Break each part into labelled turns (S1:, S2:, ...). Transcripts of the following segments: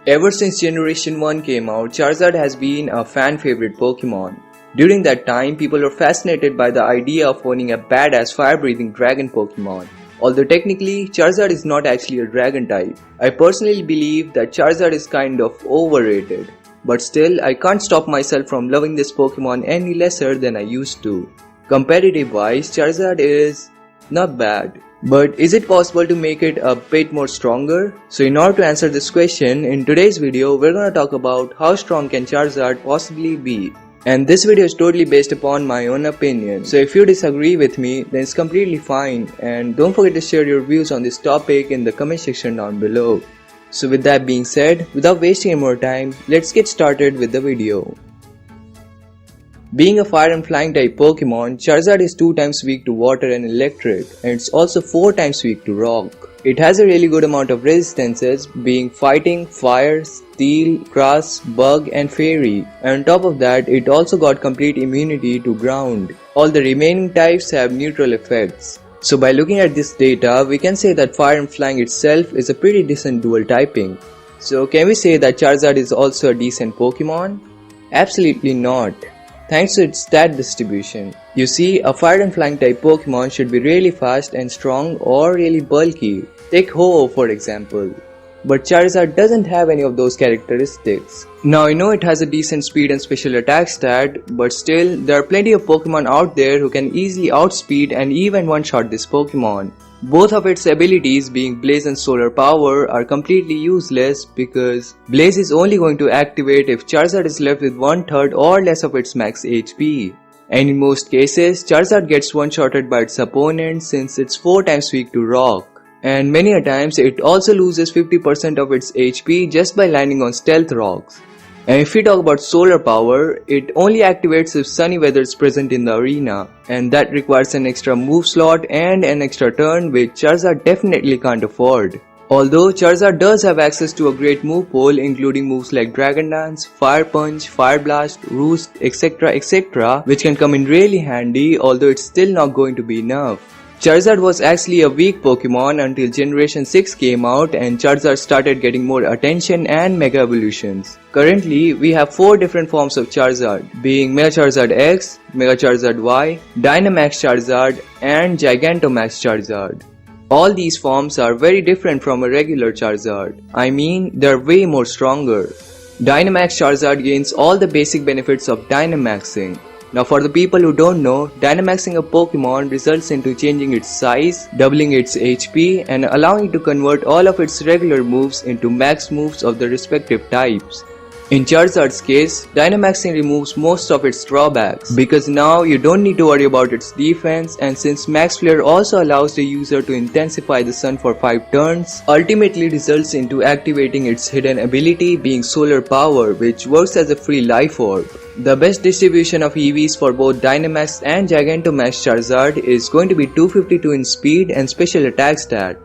S1: Ever since Generation 1 came out, Charizard has been a fan favorite Pokemon. During that time, people were fascinated by the idea of owning a badass fire-breathing dragon Pokemon. Although technically, Charizard is not actually a dragon type. I personally believe that Charizard is kind of overrated. But still, I can't stop myself from loving this Pokemon any lesser than I used to. Competitive wise, Charizard is not bad. But is it possible to make it a bit more stronger? So in order to answer this question, in today's video, we're gonna talk about how strong can Charizard possibly be. And this video is totally based upon my own opinion. So if you disagree with me, then it's completely fine. And don't forget to share your views on this topic in the comment section down below. So with that being said, without wasting any more time, let's get started with the video. Being a fire and flying type Pokemon, Charizard is 2 times weak to water and electric, and it's also 4 times weak to rock. It has a really good amount of resistances, being fighting, fire, steel, grass, bug and fairy, and on top of that it also got complete immunity to ground. All the remaining types have neutral effects. So by looking at this data, we can say that fire and flying itself is a pretty decent dual typing. So can we say that Charizard is also a decent Pokemon? Absolutely not. Thanks to its stat distribution. You see, a fire and flying type Pokemon should be really fast and strong or really bulky. Take Ho-Oh for example. But Charizard doesn't have any of those characteristics. Now I know it has a decent speed and special attack stat, but still, there are plenty of Pokemon out there who can easily outspeed and even one-shot this Pokemon. Both of its abilities, being Blaze and Solar Power, are completely useless because Blaze is only going to activate if Charizard is left with 1/3 or less of its max HP. And in most cases, Charizard gets one-shotted by its opponent since it's 4 times weak to rock. And many a times it also loses 50% of its HP just by landing on stealth rocks. And if we talk about solar power, it only activates if sunny weather is present in the arena, and that requires an extra move slot and an extra turn which Charizard definitely can't afford. Although Charizard does have access to a great move pool including moves like Dragon Dance, Fire Punch, Fire Blast, Roost, etc, which can come in really handy, although it's still not going to be enough. Charizard was actually a weak Pokemon until Generation 6 came out and Charizard started getting more attention and Mega Evolutions. Currently, we have 4 different forms of Charizard, being Mega Charizard X, Mega Charizard Y, Dynamax Charizard and Gigantamax Charizard. All these forms are very different from a regular Charizard. I mean, they're way more stronger. Dynamax Charizard gains all the basic benefits of Dynamaxing. Now for the people who don't know, Dynamaxing a Pokemon results into changing its size, doubling its HP and allowing it to convert all of its regular moves into max moves of the respective types. In Charizard's case, Dynamaxing removes most of its drawbacks because now you don't need to worry about its defense, and since Max Flare also allows the user to intensify the sun for 5 turns, ultimately results into activating its hidden ability being Solar Power, which works as a free life orb. The best distribution of EVs for both Dynamax and Gigantamax Charizard is going to be 252 in speed and special attack stat.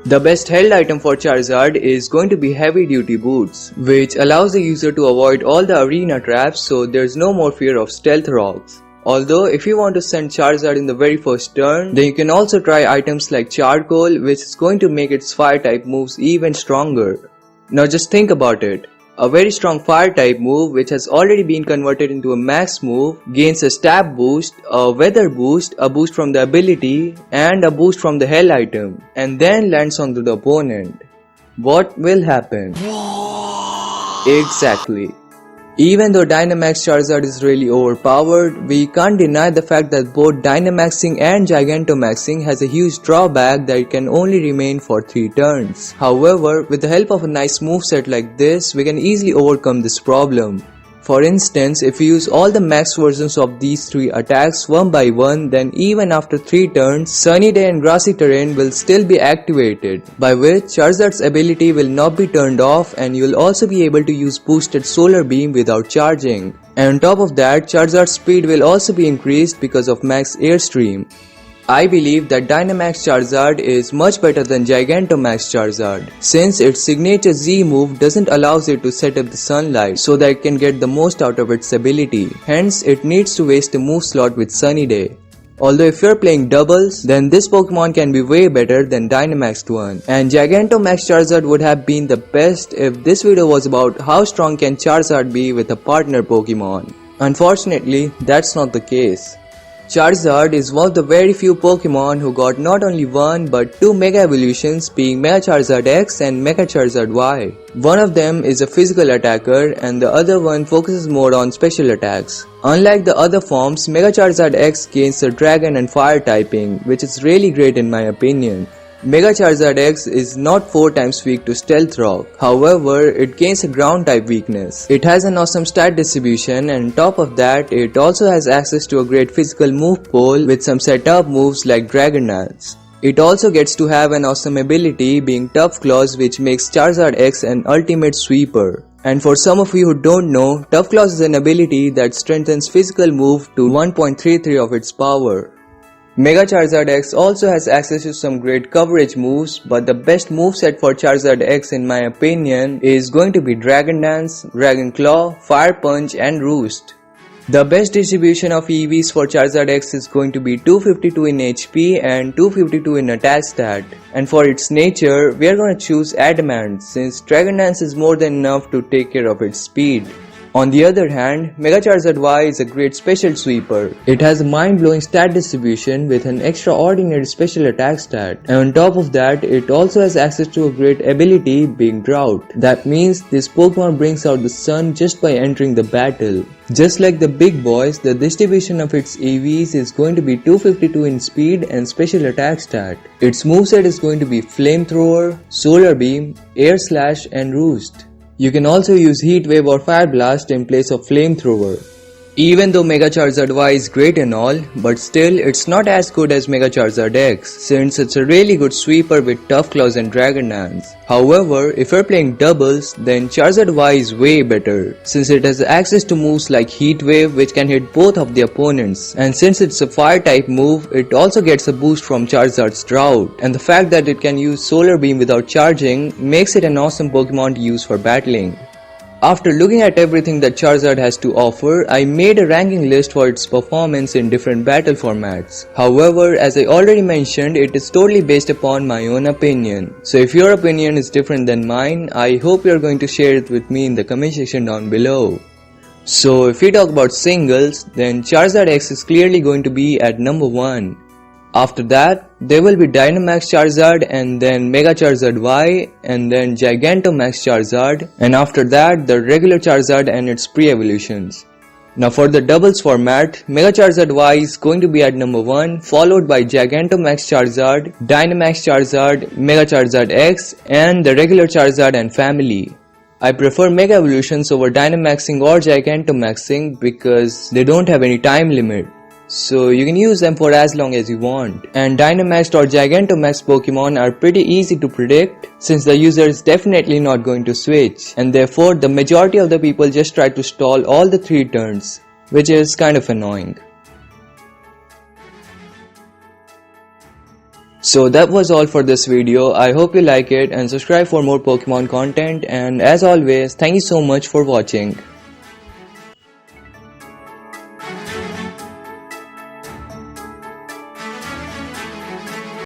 S1: The best held item for Charizard is going to be heavy duty boots, which allows the user to avoid all the arena traps so there's no more fear of stealth rocks. Although if you want to send Charizard in the very first turn, then you can also try items like Charcoal, which is going to make its fire type moves even stronger. Now just think about it. A very strong fire type move which has already been converted into a max move gains a stab boost, a weather boost, a boost from the ability and a boost from the hell item, and then lands onto the opponent. What will happen? Exactly. Even though Dynamax Charizard is really overpowered, we can't deny the fact that both Dynamaxing and Gigantamaxing has a huge drawback that it can only remain for 3 turns. However, with the help of a nice moveset like this, we can easily overcome this problem. For instance, if we use all the max versions of these 3 attacks one by one, then even after 3 turns, Sunny Day and Grassy Terrain will still be activated, by which Charizard's ability will not be turned off and you will also be able to use boosted Solar Beam without charging. And on top of that, Charizard's speed will also be increased because of max Airstream. I believe that Dynamax Charizard is much better than Gigantamax Charizard, since its signature Z move doesn't allow it to set up the sunlight so that it can get the most out of its ability, hence it needs to waste a move slot with Sunny Day. Although if you're playing doubles, then this Pokemon can be way better than Dynamaxed one. And Gigantamax Charizard would have been the best if this video was about how strong can Charizard be with a partner Pokemon. Unfortunately, that's not the case. Charizard is one of the very few Pokemon who got not only one but two Mega Evolutions, being Mega Charizard X and Mega Charizard Y. One of them is a physical attacker and the other one focuses more on special attacks. Unlike the other forms, Mega Charizard X gains the Dragon and Fire typing, which is really great in my opinion. Mega Charizard X is not 4 times weak to Stealth Rock, however it gains a ground type weakness. It has an awesome stat distribution and on top of that it also has access to a great physical move pool with some setup moves like Dragon Dance. It also gets to have an awesome ability being Tough Claws, which makes Charizard X an ultimate sweeper. And for some of you who don't know, Tough Claws is an ability that strengthens physical move to 1.33 of its power. Mega Charizard X also has access to some great coverage moves, but the best moveset for Charizard X in my opinion is going to be Dragon Dance, Dragon Claw, Fire Punch and Roost. The best distribution of EVs for Charizard X is going to be 252 in HP and 252 in attack stat. And for its nature, we are going to choose Adamant since Dragon Dance is more than enough to take care of its speed. On the other hand, Mega Charizard Y is a great special sweeper. It has a mind-blowing stat distribution with an extraordinary special attack stat. And on top of that, it also has access to a great ability being Drought. That means this Pokemon brings out the sun just by entering the battle. Just like the big boys, the distribution of its EVs is going to be 252 in speed and special attack stat. Its moveset is going to be Flamethrower, Solar Beam, Air Slash and Roost. You can also use Heat Wave or Fire Blast in place of Flamethrower. Even though Mega Charizard Y is great and all, but still it's not as good as Mega Charizard X since it's a really good sweeper with Tough Claws and Dragon Dance. However, if you're playing doubles, then Charizard Y is way better since it has access to moves like Heat Wave which can hit both of the opponents, and since it's a fire type move, it also gets a boost from Charizard's Drought, and the fact that it can use Solar Beam without charging makes it an awesome Pokemon to use for battling. After looking at everything that Charizard has to offer, I made a ranking list for its performance in different battle formats. However, as I already mentioned, it is totally based upon my own opinion. So if your opinion is different than mine, I hope you are going to share it with me in the comment section down below. So if we talk about singles, then Charizard X is clearly going to be at number 1. After that, there will be Dynamax Charizard and then Mega Charizard Y and then Gigantamax Charizard, and after that the regular Charizard and its pre-evolutions. Now for the doubles format, Mega Charizard Y is going to be at number 1, followed by Gigantamax Charizard, Dynamax Charizard, Mega Charizard X and the regular Charizard and family. I prefer Mega Evolutions over Dynamaxing or Gigantamaxing because they don't have any time limit. So you can use them for as long as you want. And Dynamaxed or Gigantamax Pokemon are pretty easy to predict since the user is definitely not going to switch, and therefore the majority of the people just try to stall all the 3 turns, which is kind of annoying. So that was all for this video. I hope you like it and subscribe for more Pokemon content, and as always, thank you so much for watching.